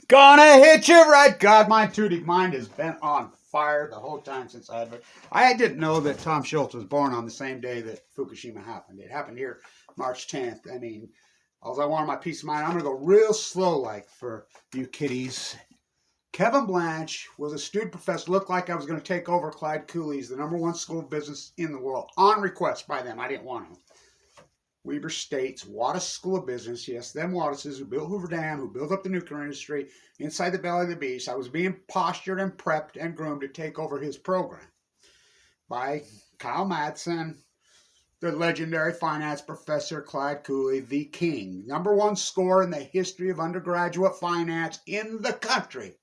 Gonna hit you right. God, my Tootie mind has been on fire the whole time since I didn't know that Tom Schultz was born on the same day that Fukushima happened. It happened here March 10th. I mean, all I wanted my peace of mind. I'm gonna go real slow, like for you kiddies. Kevin Blanche was a student professor. Looked like I was going to take over Clyde Cooley's, the #1 school of business in the world, on request by them. I didn't want him. Weber State's Wattis School of Business. Yes, them Wattises who built Hoover Dam, who built up the nuclear industry inside the belly of the beast. I was being postured and prepped and groomed to take over his program by Kyle Madsen, the legendary finance professor Clyde Cooley, the king. #1 score in the history of undergraduate finance in the country.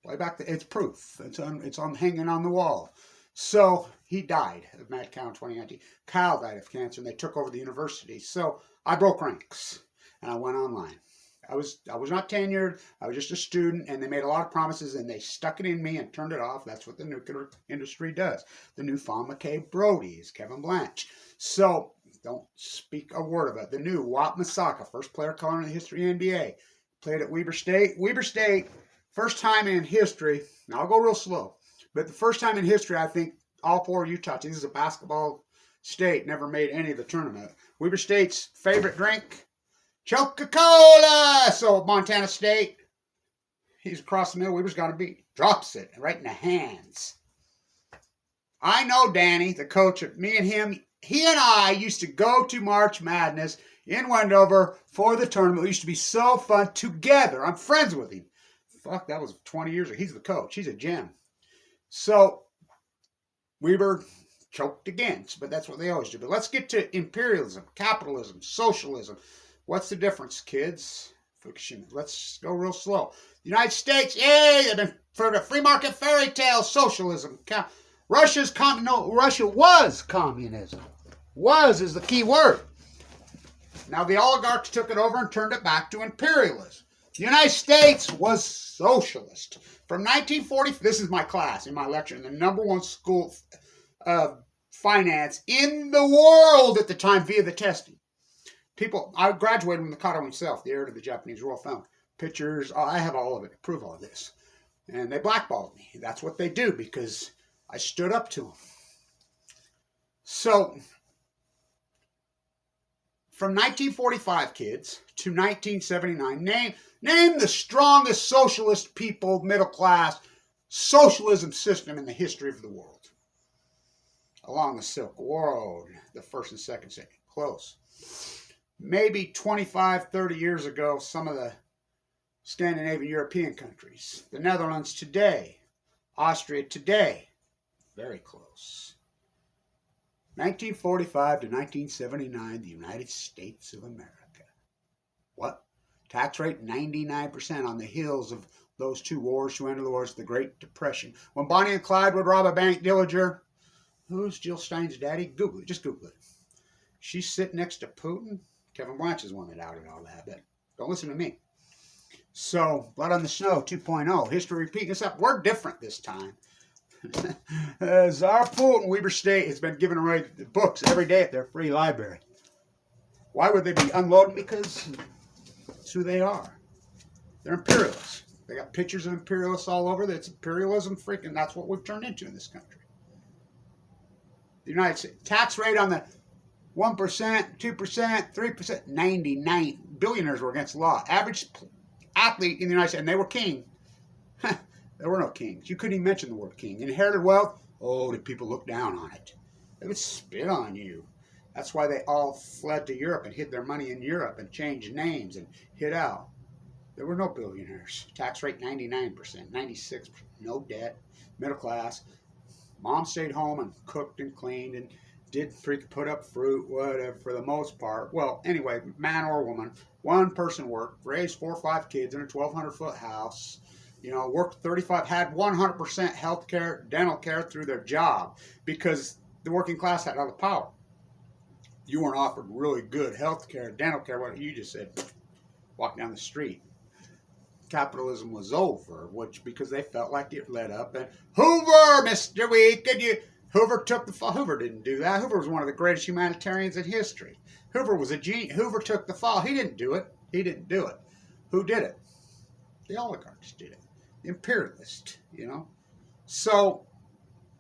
Way back, it's proof. It's on hanging on the wall. So he died of mad cow in 2019. Kyle died of cancer, and they took over the university. So I broke ranks, and I went online. I was not tenured. I was just a student, and they made a lot of promises, and they stuck it in me and turned it off. That's what the nuclear industry does. The new Fawn McCabe Brody is Kevin Blanche. So don't speak a word of it. The new Wap Masaka, first player caller in the history of the NBA, played at Weber State. Weber State, first time in history. Now I'll go real slow. But the first time in history, I think all 4 Utah teams, this is a basketball state, never made any of the tournament. Weber State's favorite drink, Coca-Cola. So Montana State, he's across the middle. Weber's got to beat. Drops it right in the hands. I know Danny, the coach, me and him, he and I used to go to March Madness in Wendover for the tournament. It used to be so fun together. I'm friends with him. Fuck, that was 20 years ago. He's the coach. He's a gem. So Weber choked against, but that's what they always do. But let's get to imperialism, capitalism, socialism. What's the difference, kids? Let's go real slow. The United States, yay, they've been for the free market fairy tale, socialism. Russia was communism. Was is the key word. Now the oligarchs took it over and turned it back to imperialism. The United States was socialist. From 1940, this is my class in my lecture, in the #1 school of finance in the world at the time via the testing. People, I graduated from the Kato himself, the heir to the Japanese royal family. Pictures, I have all of it to prove all of this. And they blackballed me. That's what they do because I stood up to them. So, from 1945, kids, to 1979, name the strongest socialist people, middle class, socialism system in the history of the world. Along the Silk Road, the first and second century, close. Maybe 25, 30 years ago, some of the Scandinavian European countries. The Netherlands today. Austria today. Very close. 1945 to 1979, the United States of America. What? Tax rate 99% on the heels of those 2 wars, 2 end of the wars, the Great Depression. When Bonnie and Clyde would rob a bank, Dillinger, who's Jill Stein's daddy? Google it. Just Google it. She's sitting next to Putin. Kevin Blanche is one that outed all that, but don't listen to me. So, Blood on the Snow 2.0. History repeating itself. We're different this time. Tsar Putin, Weber State, has been giving away the books every day at their free library. Why would they be unloading? Because that's who they are. They're imperialists. They got pictures of imperialists all over. That's imperialism freaking. That's what we've turned into in this country. The United States tax rate on the 1%, 2%, 3%, 99 billionaires were against the law. Average athlete in the United States, and they were king. There were no kings. You couldn't even mention the word king. Inherited wealth, oh, did people look down on it? They would spit on you. That's why they all fled to Europe and hid their money in Europe and changed names and hid out. There were no billionaires. Tax rate 99%, 96%, no debt, middle class. Mom stayed home and cooked and cleaned and did put up fruit, whatever, for the most part. Well, anyway, man or woman, one person worked, raised 4 or 5 kids in a 1,200-foot house. You know, worked 35, had 100% health care, dental care through their job because the working class had all the power. You weren't offered really good health care, dental care, what you just said, walk down the street. Capitalism was over, which because they felt like it led up. And Hoover, Mr. Weekend, Hoover took the fall. Hoover didn't do that. Hoover was one of the greatest humanitarians in history. Hoover was a genius. Hoover took the fall. He didn't do it. He didn't do it. Who did it? The oligarchs did it. The imperialists, you know. So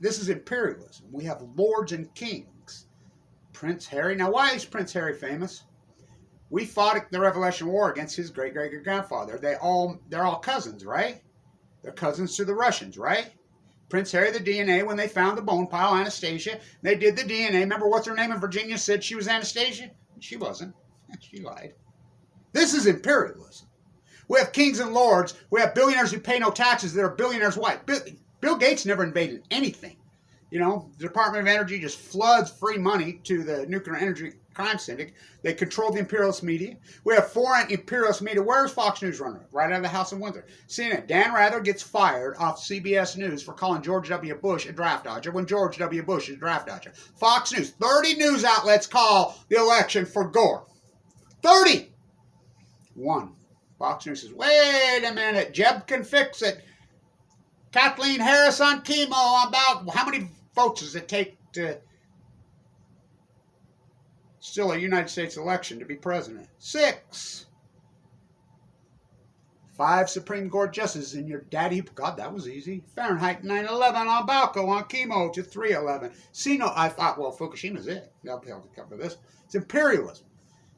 this is imperialism. We have lords and kings. Prince Harry. Now, why is Prince Harry famous? We fought the Revolutionary War against his great-great-grandfather. They're all cousins, right? They're cousins to the Russians, right? Prince Harry, the DNA, when they found the bone pile, Anastasia, they did the DNA. Remember what's her name in Virginia said she was Anastasia? She wasn't. She lied. This is imperialism. We have kings and lords. We have billionaires who pay no taxes. They're billionaires. Why? Bill Gates never invaded anything. You know, the Department of Energy just floods free money to the nuclear energy crime syndicate. They control the imperialist media. We have foreign imperialist media. Where's Fox News running? Right out of the House of Windsor. CNN. Dan Rather gets fired off CBS News for calling George W. Bush a draft dodger when George W. Bush is a draft dodger. Fox News. 30 news outlets call the election for Gore. 30! One. Fox News says, wait a minute. Jeb can fix it. Kathleen Harris on chemo. About how many votes does it take to still a United States election to be president? 6. 5 Supreme Court justices in your daddy. God, that was easy. Fahrenheit 9/11 on Balco on chemo to 3/11. See, no, I thought, well, Fukushima's it. They'll be able to cover this. It's imperialism.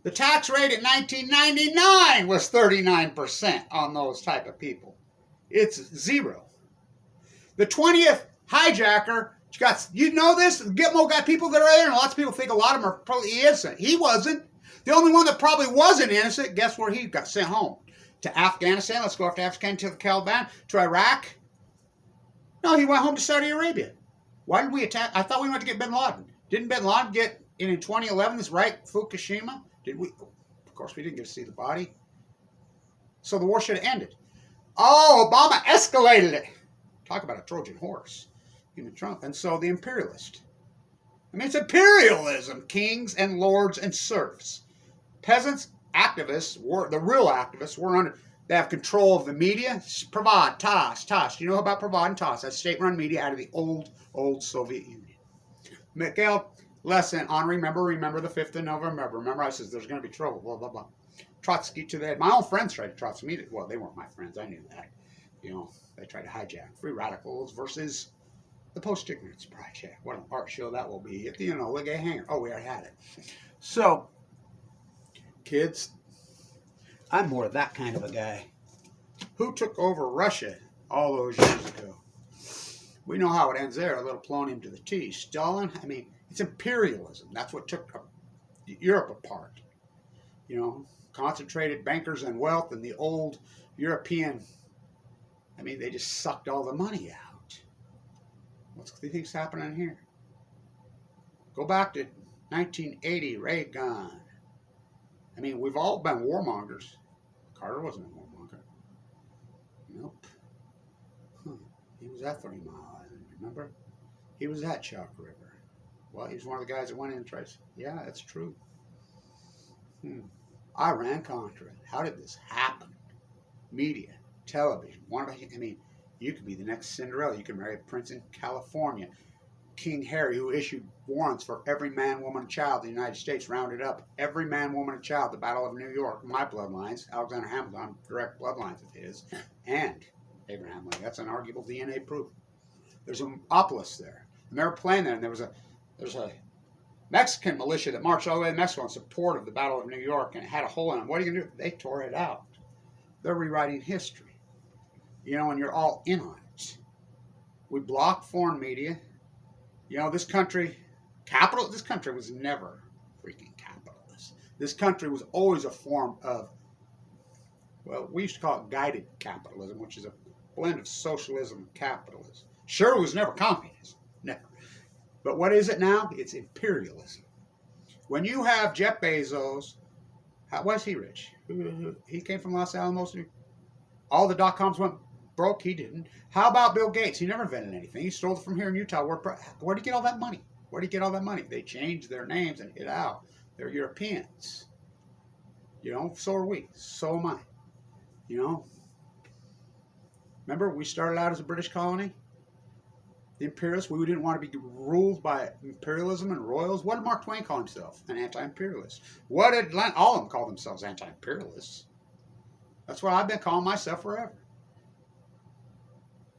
The tax rate in 1999 was 39% on those type of people. It's 0. The 20th hijacker, you know this? Gitmo got people that are there, and lots of people think a lot of them are probably innocent. He wasn't. The only one that probably wasn't innocent, guess where he got sent home? To Afghanistan. Let's go after Afghanistan to the Taliban. To Iraq. No, he went home to Saudi Arabia. Why did we attack? I thought we went to get bin Laden. Didn't bin Laden get in 2011, this right, Fukushima? Did we? Of course, we didn't get to see the body. So the war should have ended. Oh, Obama escalated it. Talk about a Trojan horse. Even Trump. And so the imperialist. I mean, it's imperialism. Kings and lords and serfs. Peasants, activists, the real activists, they have control of the media. Provad, TASS. You know about Provad and TASS? That's state-run media out of the old Soviet Union. Mikhail Lesson on remember the 5th of November. Remember, I said there's going to be trouble, blah, blah, blah. Trotsky to the head. My own friends tried to Trotsky me. Well, they weren't my friends. I knew that. You know, they tried to hijack free radicals versus the Post-Ignorance Project. What an art show that will be. At the, Legay Hangar. Oh, we already had it. So, kids, I'm more that kind of a guy. Who took over Russia all those years ago? We know how it ends there. A little polonium to the T. Stalin, I mean, it's imperialism. That's what took Europe apart. You know, concentrated bankers and wealth and the old European, I mean, they just sucked all the money out. What do you think's happening here? Go back to 1980, Reagan. I mean, we've all been warmongers. Carter wasn't a warmonger. Nope. He was at 30 Mile Island, remember? He was at Chalk River. Well, he was one of the guys that went in and tried. Yeah, that's true. Iran-Contra. How did this happen? Media, television. I mean, you could be the next Cinderella. You could marry a prince in California. King Harry, who issued warrants for every man, woman, and child in the United States, rounded up every man, woman, and child. The Battle of New York, my bloodlines, Alexander Hamilton, direct bloodlines of his, and Abraham Lincoln. That's unarguable DNA proof. There's an obelisk there. And they were playing there, and there's a Mexican militia that marched all the way to Mexico in support of the Battle of New York, and it had a hole in it. What are you going to do? They tore it out. They're rewriting history. You know, and you're all in on it. We block foreign media. You know, this country was never freaking capitalist. This country was always a form of, well, we used to call it guided capitalism, which is a blend of socialism and capitalism. Sure, it was never communism. Never. But what is it now? It's imperialism. When you have Jeff Bezos, why is he rich? He came from Los Alamos. All the dot-coms went broke. He didn't. How about Bill Gates? He never invented anything. He stole it from here in Utah. Where'd he get all that money? Where'd he get all that money? They changed their names and hid out. They're Europeans. You know, so are we. So am I. You know. Remember, we started out as a British colony? The imperialists, we didn't want to be ruled by imperialism and royals. What did Mark Twain call himself? An anti-imperialist. What did all of them call themselves? Anti-imperialists. That's what I've been calling myself forever.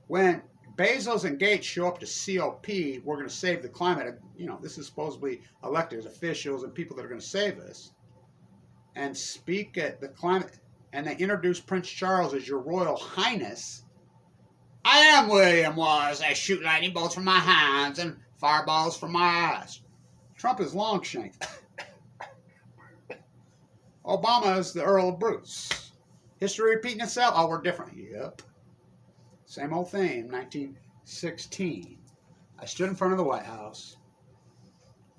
When Bezos and Gates show up to COP, we're going to save the climate. You know, this is supposedly elected officials and people that are going to save us. And speak at the climate, and they introduce Prince Charles as your Royal Highness. I am William Wallace. I shoot lightning bolts from my hands and fireballs from my eyes. Trump is Longshanks. Obama is the Earl of Bruce. History repeating itself? Oh, we're different. Yep. Same old thing, 1916. I stood in front of the White House.